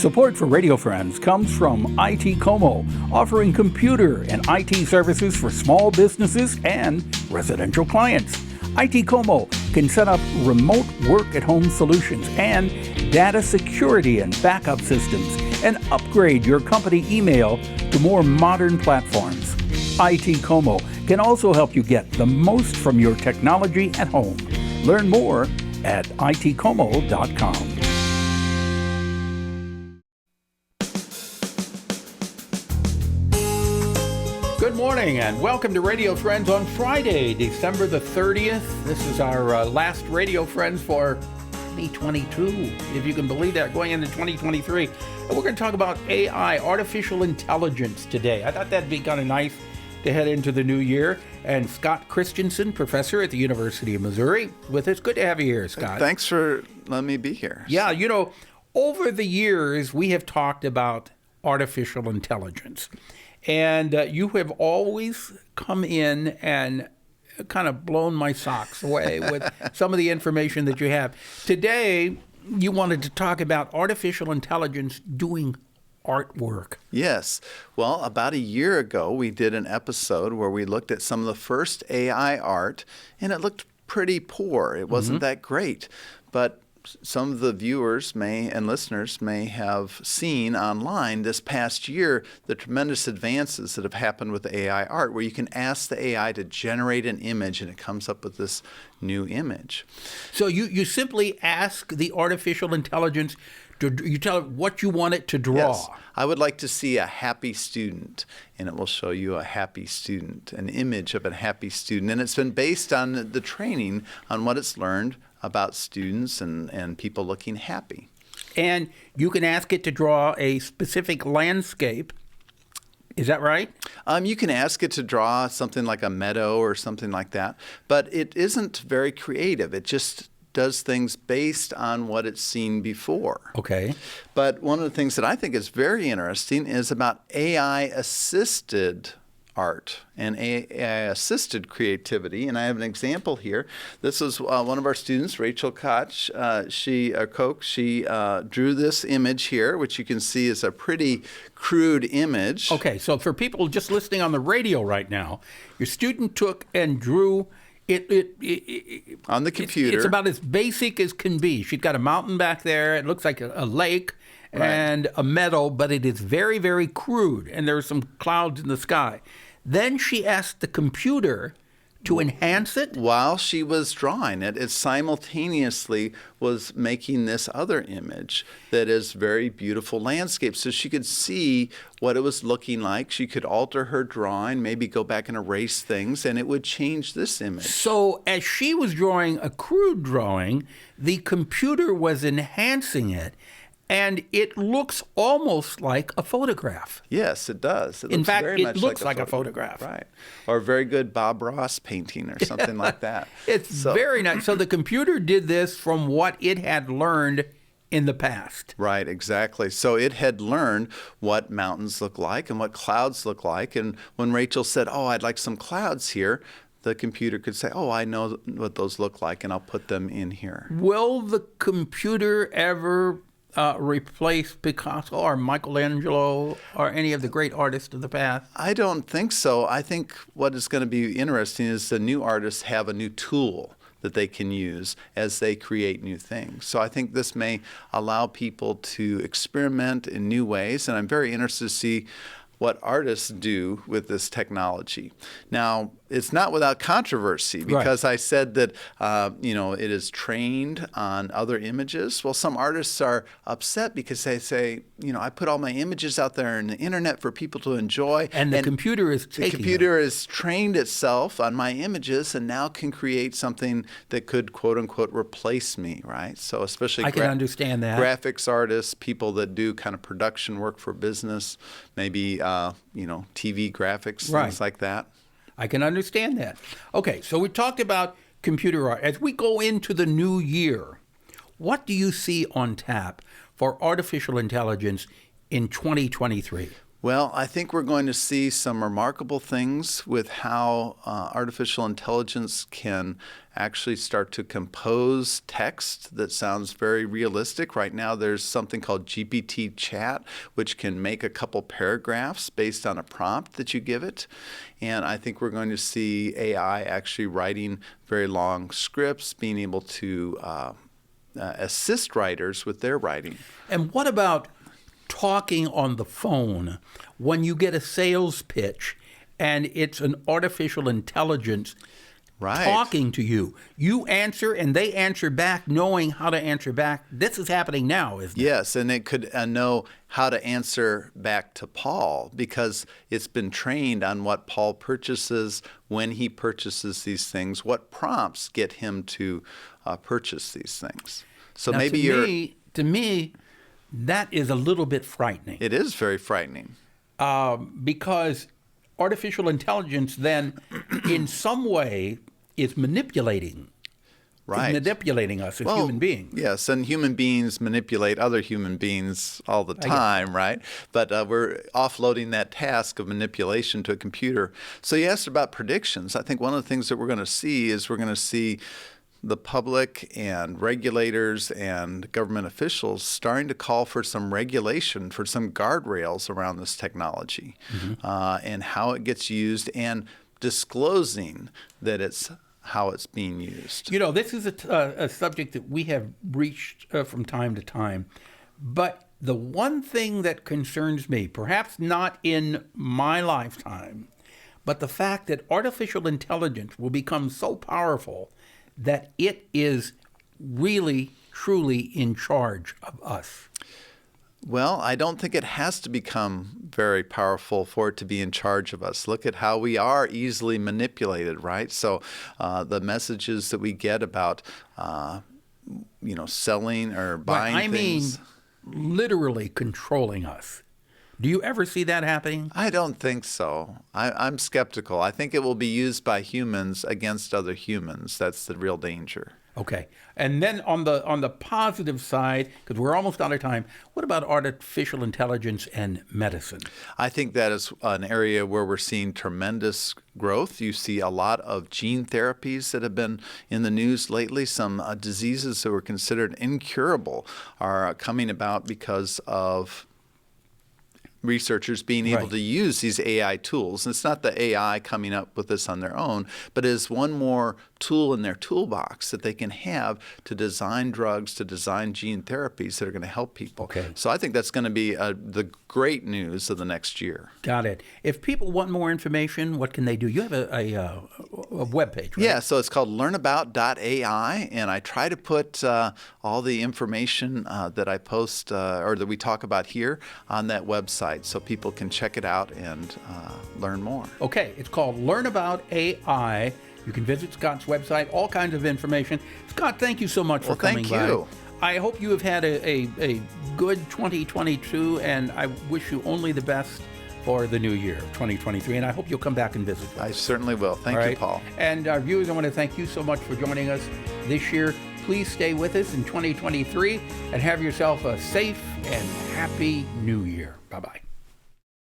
Support for Radio Friends comes from IT Como, offering computer and IT services for small businesses and residential clients. IT Como can set up remote work-at-home solutions and data security and backup systems and upgrade your company email to more modern platforms. IT Como can also help you get the most from your technology at home. Learn more at itcomo.com. Good morning and welcome to Radio Friends on Friday, December the 30th. This is our last Radio Friends for 2022, if you can believe that, going into 2023. And we're going to talk about AI, artificial intelligence today. I thought that'd be kind of nice to head into the new year. And SCOTT CHRISTIANSON, professor at the University of Missouri, with us. Good to have you here, Scott. Thanks for letting me be here. Yeah, you know, over the years, we have talked about artificial intelligence. And you have always come in and kind of blown my socks away with some of the information that you have. Today, you wanted to talk about artificial intelligence doing artwork. Yes. Well, about a year ago, we did an episode where we looked at some of the first AI art, and it looked pretty poor. It wasn't that great. But some of the viewers and listeners may have seen online this past year the tremendous advances that have happened with AI art, where you can ask the AI to generate an image and it comes up with this new image. So you simply ask the artificial intelligence, you tell it what you want it to draw. Yes. I would like to see a happy student, and it will show you a happy student, an image of a happy student. And it's been based on the training on what it's learned about students and people looking happy. And you can ask it to draw a specific landscape. Is that right? You can ask it to draw something like a meadow or something like that, but it isn't very creative. It just does things based on what it's seen before. Okay. But one of the things that I think is very interesting is about AI-assisted art and AI-assisted creativity. And I have an example here. This is one of our students, Rachel Koch. She drew this image here, which you can see is a pretty crude image. Okay, so for people just listening on the radio right now, your student took and drew it on the computer. It's about as basic as can be. She's got a mountain back there. It looks like a lake and a meadow, but it is very, very crude, and there are some clouds in the sky. Then she asked the computer to enhance it. While she was drawing it, it simultaneously was making this other image that is very beautiful landscape. So she could see what it was looking like. She could alter her drawing, maybe go back and erase things, and it would change this image. So as she was drawing a crude drawing, the computer was enhancing it, and it looks almost like a photograph. Yes, it does. In fact, it looks like a photograph. Right. Or a very good Bob Ross painting or something like that. It's very nice. So the computer did this from what it had learned in the past. Right, exactly. So it had learned what mountains look like and what clouds look like. And when Rachel said, "Oh, I'd like some clouds here," the computer could say, "Oh, I know what those look like, and I'll put them in here." Will the computer ever replace Picasso or Michelangelo or any of the great artists of the past? I don't think so. I think what is going to be interesting is the new artists have a new tool that they can use as they create new things. So I think this may allow people to experiment in new ways, and I'm very interested to see what artists do with this technology. Now, it's not without controversy, because I said that it is trained on other images. Well, some artists are upset because they say, I put all my images out there on the internet for people to enjoy, and the computer is taking the computer has trained itself on my images and now can create something that could, quote unquote, replace me, right? So especially I can understand that. Graphics artists, people that do kind of production work for business, maybe TV graphics, things like that. I can understand that. Okay, so we talked about computer art. As we go into the new year, what do you see on tap for artificial intelligence in 2023? Well, I think we're going to see some remarkable things with how artificial intelligence can actually start to compose text that sounds very realistic. Right now, there's something called GPT chat, which can make a couple paragraphs based on a prompt that you give it. And I think we're going to see AI actually writing very long scripts, being able to assist writers with their writing. And what about talking on the phone when you get a sales pitch and it's an artificial intelligence talking to you? You answer and they answer back knowing how to answer back. This is happening now, isn't it? Yes, and it could know how to answer back to Paul because it's been trained on what Paul purchases, when he purchases these things, what prompts get him to purchase these things. So now, maybe to me, that is a little bit frightening. It is very frightening. Because artificial intelligence then, in some way, is manipulating. Right. Is manipulating us as human beings. Yes, and human beings manipulate other human beings all the time, right? But we're offloading that task of manipulation to a computer. So you asked about predictions. I think one of the things that we're going to see is we're going to see the public and regulators and government officials starting to call for some regulation, for some guardrails around this technology and how it gets used, and disclosing that it's how it's being used. You know, this is a subject that we have reached from time to time. But the one thing that concerns me, perhaps not in my lifetime, but the fact that artificial intelligence will become so powerful that it is really, truly in charge of us. Well, I don't think it has to become very powerful for it to be in charge of us. Look at how we are easily manipulated, right? So the messages that we get about, selling or buying things. I mean, literally controlling us. Do you ever see that happening? I don't think so. I'm skeptical. I think it will be used by humans against other humans. That's the real danger. Okay. And then on the positive side, because we're almost out of time, what about artificial intelligence and medicine? I think that is an area where we're seeing tremendous growth. You see a lot of gene therapies that have been in the news lately. Some diseases that were considered incurable are coming about because of researchers being able to use these AI tools. And it's not the AI coming up with this on their own, but is one more tool in their toolbox that they can have to design drugs, to design gene therapies that are going to help people. Okay. So I think that's going to be the great news of the next year. Got it. If people want more information, what can they do? You have a webpage, right? Yeah, so it's called learnabout.ai, and I try to put all the information that I post or that we talk about here on that website so people can check it out and learn more. Okay, it's called Learn About AI. You can visit Scott's website, all kinds of information. Scott, thank you so much for coming by. Thank you. I hope you have had a good 2022, and I wish you only the best for the new year, 2023, and I hope you'll come back and visit. I certainly will. Thank you, Paul. And our viewers, I want to thank you so much for joining us this year. Please stay with us in 2023 and have yourself a safe and happy new year. Bye-bye.